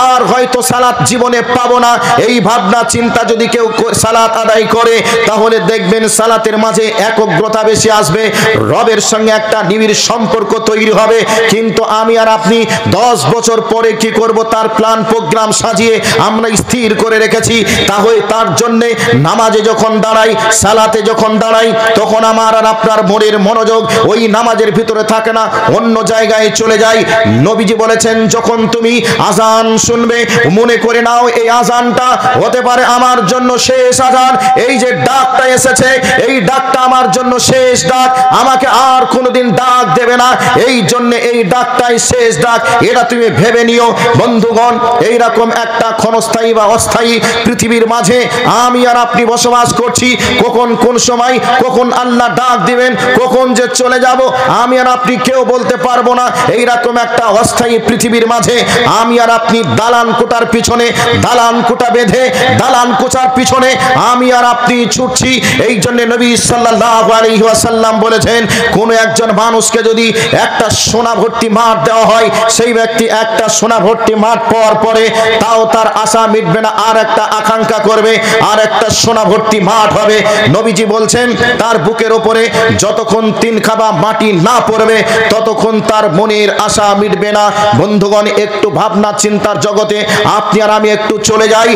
আর হয়তো সালাত জীবনে পাবো না। এই ভাবনা চিন্তা যদি কেউ সালাত আদায় করে তাহলে দেখবেন সালাতের মাঝে একগ্রতা বেশি আসবে, রবের সঙ্গে একটা নিবিড় সম্পর্ক তৈরি হবে। কিন্তু আমি আর আপনি 10 বছর পরে কি করব তার প্ল্যান প্রোগ্রাম সাজিয়ে আমরা স্থির করে রেখেছি। তাহলে তার জন্য নামাজে যখন দাঁড়াই, সালাতে যখন দাঁড়াই, তখন আমার আর আপনার মনের মনোযোগ ওই নামাজের ভিতরে থাকে না, অন্য জায়গায় চলে যায়। নবীজি বলেছেন, যখন তুমি আজান শুনবে মনে করে নাও এই আজানটা হতে পারে আমার জন্য শেষ আজান, এই যে ডাকটা এসেছে এই ডাকটা আমার জন্য শেষ ডাক, আমাকে আর কোনোদিন ডাক দেবে না, এই জন্য এই ডাকটাই শেষ ডাক, এটা তুমি ভেবে নিও। বন্ধুগণ, এইরকম একটা ক্ষণস্থায়ী বা অস্থায়ী পৃথিবীর মাঝে আমি আর আপনি বসবাস করছি। কখন কোন সময় কখন আল্লাহ ডাক দিবেন, কখন যে চলে যাব আমি আর আপনি কেউ বলতে পারবো না। এইরকম একটা অস্থায়ী পৃথিবীর মাঝে আমি আর আপনি দালান কোটার পিছনে দালান কোটা বেঁধে দালান কোচার পিছনে আমি আর আপনি ছুটছি। এই জন্য নবী সাল্লাল্লাহু আলাইহি ওয়াসাল্লাম বলেছেন, কোন একজন মানুষকে যদি একটা সোনা ভর্তি মাঠ দেওয়া হয়, সেই ব্যক্তি একটা সোনা ভর্তি মাঠ পাওয়ার পরে তাও তার আশা মিটবে না, আর একটা আকাঙ্ক্ষা করবে, আর একটা সোনা ভর্তি মাঠ হবে। নবীজি বলছেন তার বুকের ওপরে যতক্ষণ 3 খাবা মাটি না পড়বে ততক্ষণ তার মনের আশা মিটবে না। বন্ধুগণ, একটু ভাবনা চিন্তার জগতে আপনি আর আমি একটু চলে যাই।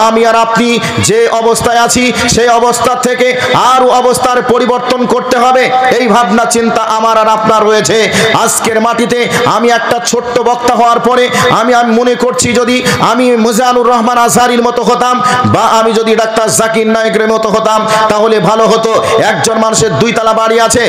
আমি আর আপনি যে অবস্থায় আছি সেই অবস্থা থেকে আরো অবস্থার পরিবর্তন করতে হবে, এই ভাবনা চিন্তা আমার আর আপনার রয়েছে। আজকের মাটিতে আমি একটা ছোট্ট বক্তা হওয়ার পরে আমি মনে করছি যদি আমি মিজানুর রহমান আজহারির মতো হতাম বা আমি যদি ডাক্তার জাকির নায়েকের মতো হতাম তাহলে ভালো হতো। একজন মানুষের 2 তলা বাড়ি আছে,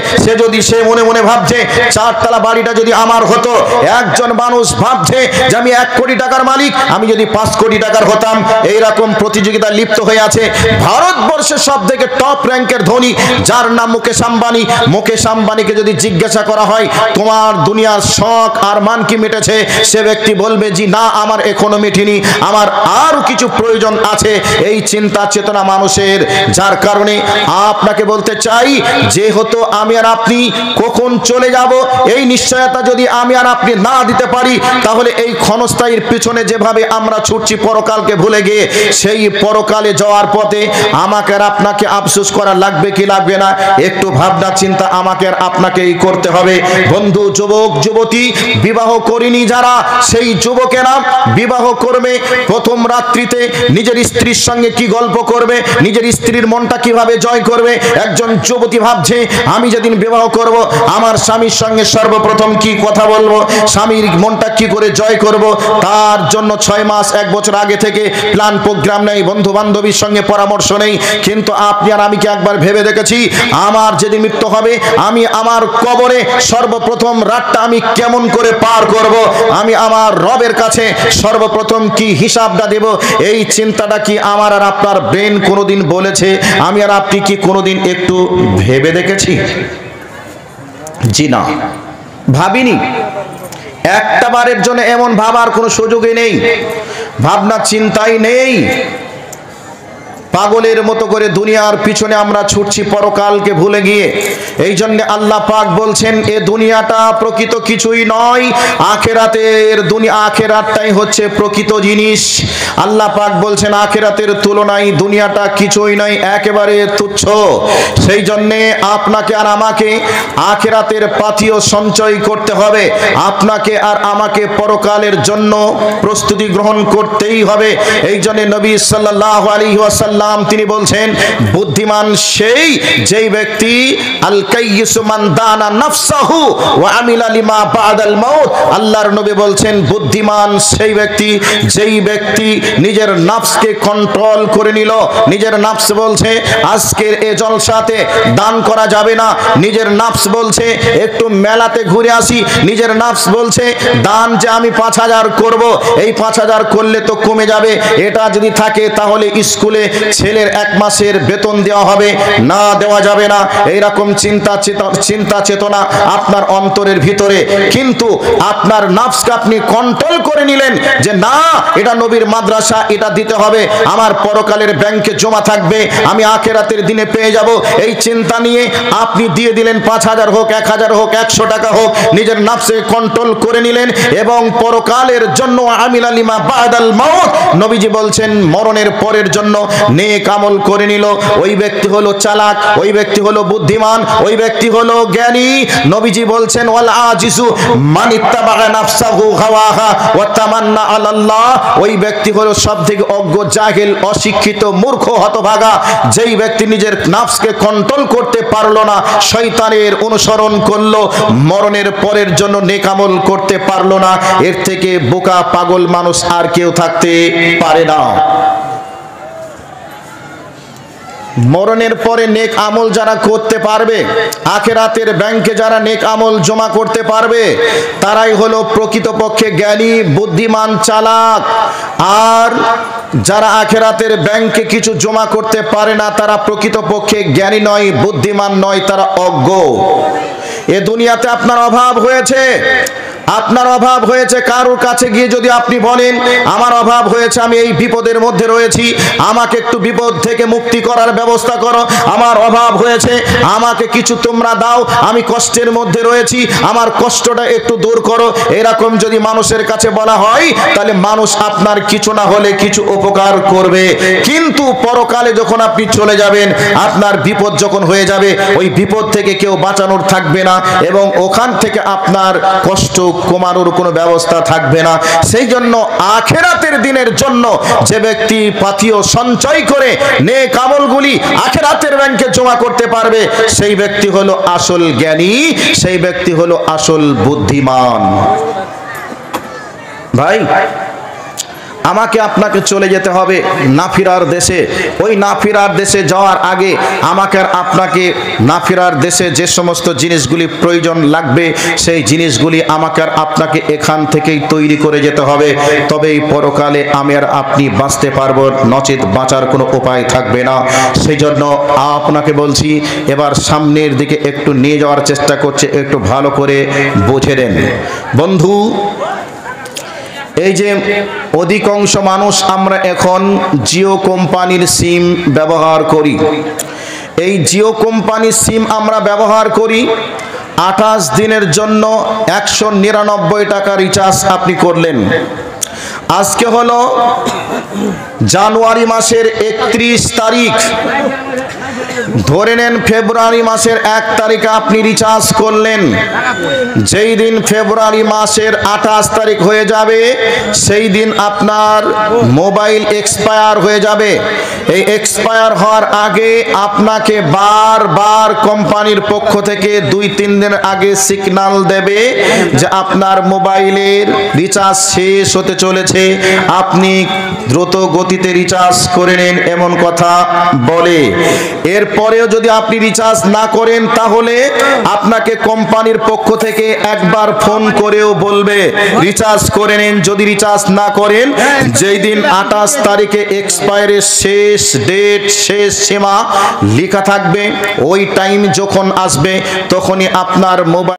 সে মনে মনে ভাবছে 4 তলা বাড়িটা যদি আমার হতো। একজন মানুষ ভাবছে যে আমি 1 কোটি টাকার মালিক, আমি যদি 5 কোটি টাকার হতাম। এইরকম প্রতিযোগিতা লিপ্ত হয়ে আছে। ভারতবর্ষের সব থেকে টপ র্যাঙ্কের ধনী যার নাম মুকেশ আম্বানি। মুকেশ আম্বানিকে যদি জিজ্ঞাসা করা হয় তোমার দুনিয়ার শখ আর মান কি মিটেছে, সে ব্যক্তি বলবে জি না, আমার এখনো মিটেনি, আমার আরো কিছু প্রয়োজন আছে। এই চিন্তা চেতনা মানুষের, যার কারণে আপনাকে বলতে চাই যেহেতু আমি আর আপনি কখন চলে যাব এই নিশ্চয়তা যদি আমি আর আপনি না দিতে পারি তাহলে এই ক্ষণস্থায়ীর পিছনে যেভাবে আমরা ছুটছি পরকালকে ভুলে গিয়ে, সেই পরকালে যাওয়ার পথে আমাকে আর আপনাকে আফসোস করা লাগবে কি লাগবে না, একটু ভাবনা চিন্তা আমাকে আর আপনাকেই করতে হবে। বন্ধু, যুবক যুবতী বিবাহ করিনি যারা, সেই যুবকেরা বিবাহ করবে প্রথম রাত্রিতে নিজের স্ত্রীর সঙ্গে কি গল্প করবে, নিজের স্ত্রীর মনটা কিভাবে জয় করবে। একজন যুবতী ভাবছে আমি যেদিন বিবাহ করব আমার স্বামীর সঙ্গে সর্বপ্রথম কি কথা বলবো, স্বামীর মনটা কি করে জয় করব, তার জন্য 6 মাস 1 বছর আগে থেকে প্ল্যান প্রোগ্রাম নেই, বন্ধু বান্ধবীর সঙ্গে পরামর্শ নেই। কিন্তু আপনি আর আমি কি একবার ভেবে দেখেছি আমার যেদিন মৃত্যু হবে আমি আমার কবরে সর্বপ্রথম রাতটা আমি কেমন করে পার করব, আমি আমার রবের কাছে সর্বপ্রথম কি হিসাবটা দেব, এই চিন্তাটা কি আমার আর আপনার ব্রেন কোনোদিন বলেছে? আমি আর আপনি কি কোনোদিন একটু ভেবে দেখেছি? জি না, ভাবিনি। একটা বারের জন্য এমন ভাবার কোনো সুযোগই নেই, ভাবনা চিন্তাই নেই। পাগলের মতো করে দুনিয়ার পিছনে আমরা ছুটছি পরকালকে ভুলে গিয়ে। এই জন্য আল্লাহ পাক বলছেন এ দুনিয়াটা প্রকৃত কিছুই নয়, আখেরাতের দুনিয়া, আখেরাতটাই হচ্ছে প্রকৃত জিনিস। আল্লাহ পাক বলছেন আখেরাতের তুলনায় দুনিয়াটা কিছুই নয়, একেবারে তুচ্ছ। সেই জন্যে আপনাকে আর আমাকে আখেরাতের পাথিও সঞ্চয় করতে হবে, আপনাকে আর আমাকে পরকালের জন্য প্রস্তুতি গ্রহণ করতেই হবে। এই জন্য নবী সাল্লাল্লাহু আলাইহি ওয়াসাল্লাম তিনি বলছেন বুদ্ধিমান সেই যেই ব্যক্তি আল কাইয়িসু মান দানা নাফসাহু ওয়া আমিলা লিমা বাদাল মাউত। আল্লাহর নবী বলছেন বুদ্ধিমান সেই ব্যক্তি যেই ব্যক্তি নিজের নফসকে কন্ট্রোল করে নিল। নিজের নফস বলছে আজকের এই জলসাতে দান করা যাবে না, নিজের নফস বলছে একটু মেলাতে ঘুরে আসি, নিজের নফস বলছে দান যে আমি 5000 করব, এই 5000 করলে তো কমে যাবে, এটা যদি থাকে তাহলে স্কুলে ছেলের 1 মাসের বেতন দেওয়া হবে, না দেওয়া যাবে না। এইরকম চিন্তা চেতনা আপনার অন্তরের ভিতরে, কিন্তু আপনার নফসকে আপনি কন্ট্রোল করে নিলেন যে না এটা নবীর মাদ্রাসা, এটা দিতে হবে, আমার পরকালের ব্যাংকে জমা থাকবে, আমি আখেরাতের দিনে পেয়ে যাব। এই চিন্তা নিয়ে আপনি দিয়ে দিলেন 5000 হোক 1000 হোক 100 টাকা হোক, নিজের নফসকে কন্ট্রোল করে নিলেন এবং পরকালের জন্য আমিলা লিমা বাদাল মাউত। নবীজি বলছেন মরণের পরের জন্য নেক আমল করে নিল, ওই ব্যক্তি হলো চালাক, ওই ব্যক্তি হলো বুদ্ধিমান, ওই ব্যক্তি হলো জ্ঞানী। নবীজি বলছেন ওয়াল আজিজু মান ইত্তাবা নাফসাহু হাওয়াহা ওয়া তামান্না আলাল্লাহ। ওই ব্যক্তি হলো সবথেকে অজ্ঞ, জাহেল, অশিক্ষিত, মূর্খ, হতভাগা, যেই ব্যক্তি নিজের নফসকে কন্ট্রোল করতে পারলো না, শয়তানের অনুসরণ করলো, মরণের পরের জন্য নেক আমল করতে পারলো না। এর থেকে বোকা পাগল মানুষ আর কেউ থাকতে পারে না। মরণের পরে নেক আমল যারা করতে পারবে, আখেরাতের ব্যাংকে যারা নেক আমল জমা করতে পারবে, তারাই হলো প্রকৃতপক্ষে জ্ঞানী, বুদ্ধিমান, চালাক। আর যারা আখেরাতের ব্যাংকে কিছু জমা করতে পারে না তারা প্রকৃতপক্ষে জ্ঞানী নয়, বুদ্ধিমান নয়, তারা অজ্ঞ। এ দুনিয়াতে আপনার অভাব হয়েছে, আপনার অভাব হয়েছে, কারোর কাছে গিয়ে যদি আপনি বলেন আমার অভাব হয়েছে, আমি এই বিপদের মধ্যে রয়েছি, আমাকে একটু বিপদ থেকে মুক্তি করার ব্যবস্থা করো, আমার অভাব হয়েছে, আমাকে কিছু তোমরা দাও, আমি কষ্টের মধ্যে রয়েছি, আমার কষ্টটা একটু দূর করো, এরকম যদি মানুষের কাছে বলা হয় তাহলে মানুষ আপনার কিছু না হলে কিছু উপকার করবে। কিন্তু পরকালে যখন আপনি চলে যাবেন, আপনার বিপদ যখন হয়ে যাবে, ওই বিপদ থেকে কেউ বাঁচানোর থাকবে না এবং ওখান থেকে আপনার কষ্ট কমানোর কোনো ব্যবস্থা থাকবে না। সেই জন্য আখিরাতের দিনের জন্য যে ব্যক্তি পাথিও সঞ্চয় করে নেক আমলগুলি আখিরাতের ব্যাংকে জমা করতে পারবে, সেই ব্যক্তি হলো আসল জ্ঞানী, সেই ব্যক্তি হলো আসল বুদ্ধিমান। ভাই, আমাকে আপনাকে চলে যেতে হবে নাফিরার দেশে। ওই নাফিরার দেশে যাওয়ার আগে আমাকে আর আপনাকে নাফিরার দেশে যে সমস্ত জিনিসগুলি প্রয়োজন লাগবে, সেই জিনিসগুলি আমাকে আর আপনাকে এখান থেকেই তৈরি করে যেতে হবে। তবেই পরকালে আমি আর আপনি বাঁচতে পারবো, নচেত বাঁচার কোনো উপায় থাকবে না। সেই জন্য আপনাকে বলছি, এবার সামনের দিকে একটু নিয়ে যাওয়ার চেষ্টা করছে, একটু ভালো করে বুঝে নেন বন্ধু। এই যে অধিকাংশ মানুষ আমরা এখন জিও কোম্পানির সিম ব্যবহার করি। এই জিও কোম্পানির সিম আমরা ব্যবহার করি, 28 দিনের জন্য 199 টাকা রিচার্জ আপনি করলেন। আজকে হলো জানুয়ারি মাসের 31 তারিখ, ধরে নেন ফেব্রুয়ারি মাসের 1 তারিখে আপনি রিচার্জ করলেন। যেই দিন ফেব্রুয়ারি মাসের 28 তারিখ হয়ে যাবে, সেই দিন আপনার মোবাইল এক্সপায়ার হয়ে যাবে। এই এক্সপায়ার হওয়ার আগে আপনাকে বারবার কোম্পানির পক্ষ থেকে 2-3 দিন আগে সিগন্যাল দেবে যে আপনার মোবাইলের রিচার্জ শেষ হতে চলেছে, আপনি দ্রুত গতিতে রিচার্জ করে নেন, এমন কথা বলে। এরপরেও যদি আপনি রিচার্জ না করেন, তাহলে আপনাকে কোম্পানির পক্ষ থেকে একবার ফোন করেও বলবে রিচার্জ করে নেন। যদি রিচার্জ না করেন, যেই দিন 28 তারিখে এক্সপায়ারের শেষ ডেট, শেষ সীমা লেখা থাকবে, ওই টাইম যখন আসবে তখনই আপনার মোবাইল